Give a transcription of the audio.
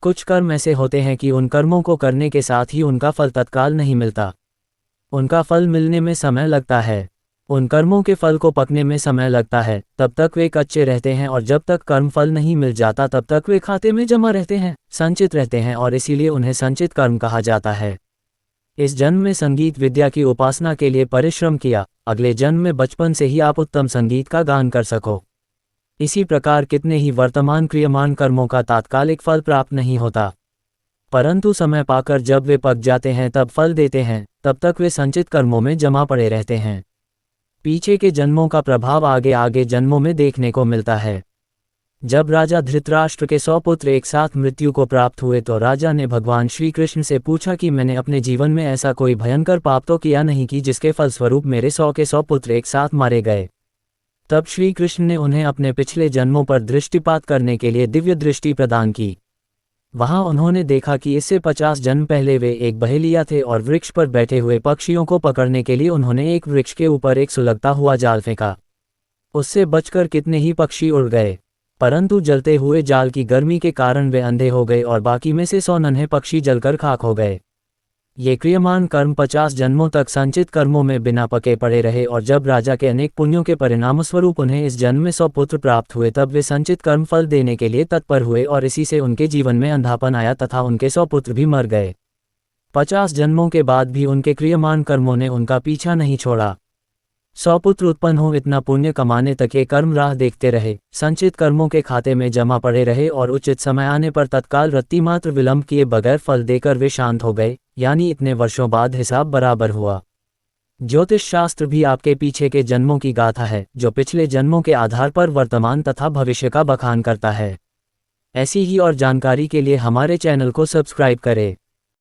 कुछ कर्म ऐसे होते हैं कि उन कर्मों को करने के साथ ही उनका फल तत्काल नहीं मिलता। उनका फल मिलने में समय लगता है। उन कर्मों के फल को पकने में समय लगता है, तब तक वे कच्चे रहते हैं और जब तक कर्म फल नहीं मिल जाता तब तक वे खाते में जमा रहते हैं, संचित रहते हैं और इसीलिए उन्हें संचित कर्म कहा जाता है। इस जन्म में संगीत विद्या की उपासना के लिए परिश्रम किया, अगले जन्म में बचपन से ही आप उत्तम संगीत का गान कर सको। इसी प्रकार कितने ही वर्तमान क्रियमान कर्मों का तात्कालिक फल प्राप्त नहीं होता, परंतु समय पाकर जब वे पक जाते हैं तब फल देते हैं, तब तक वे संचित कर्मों में जमा पड़े रहते हैं। पीछे के जन्मों का प्रभाव आगे आगे जन्मों में देखने को मिलता है। जब राजा धृतराष्ट्र के 100 पुत्र एक साथ मृत्यु को प्राप्त हुए तो राजा ने भगवान श्री कृष्ण से पूछा कि मैंने अपने जीवन में ऐसा कोई भयंकर पाप तो किया नहीं कि जिसके फलस्वरूप मेरे 100 के 100 पुत्र एक साथ मारे गए। तब श्री कृष्ण ने उन्हें अपने पिछले जन्मों पर दृष्टिपात करने के लिए दिव्य दृष्टि प्रदान की। वहां उन्होंने देखा कि इससे 50 जन्म पहले वे एक बहेलिया थे और वृक्ष पर बैठे हुए पक्षियों को पकड़ने के लिए उन्होंने एक वृक्ष के ऊपर एक सुलगता हुआ जाल फेंका। उससे बचकर कितने ही पक्षी उड़ गए, परंतु जलते हुए जाल की गर्मी के कारण वे अंधे हो गए और बाकी में से 100 नन्हे पक्षी जलकर खाक हो गए। ये क्रियमान कर्म 50 जन्मों तक संचित कर्मों में बिना पके पड़े रहे और जब राजा के अनेक पुण्यों के परिणामस्वरूप उन्हें इस जन्म में 100 पुत्र प्राप्त हुए तब वे संचित कर्म फल देने के लिए तत्पर हुए और इसी से उनके जीवन में अंधापन आया तथा उनके 100 पुत्र भी मर गए। 50 जन्मों के बाद भी उनके क्रियमान कर्मों ने उनका पीछा नहीं छोड़ा। 100 पुत्र उत्पन्न हो इतना पुण्य कमाने तक ये कर्म राह देखते रहे, संचित कर्मों के खाते में जमा पड़े रहे और उचित समय आने पर तत्काल रत्ती मात्र विलंब किए बगैर फल देकर वे शांत हो गए, यानी इतने वर्षों बाद हिसाब बराबर हुआ। ज्योतिष शास्त्र भी आपके पीछे के जन्मों की गाथा है, जो पिछले जन्मों के आधार पर वर्तमान तथा भविष्य का बखान करता है। ऐसी ही और जानकारी के लिए हमारे चैनल को सब्सक्राइब करें।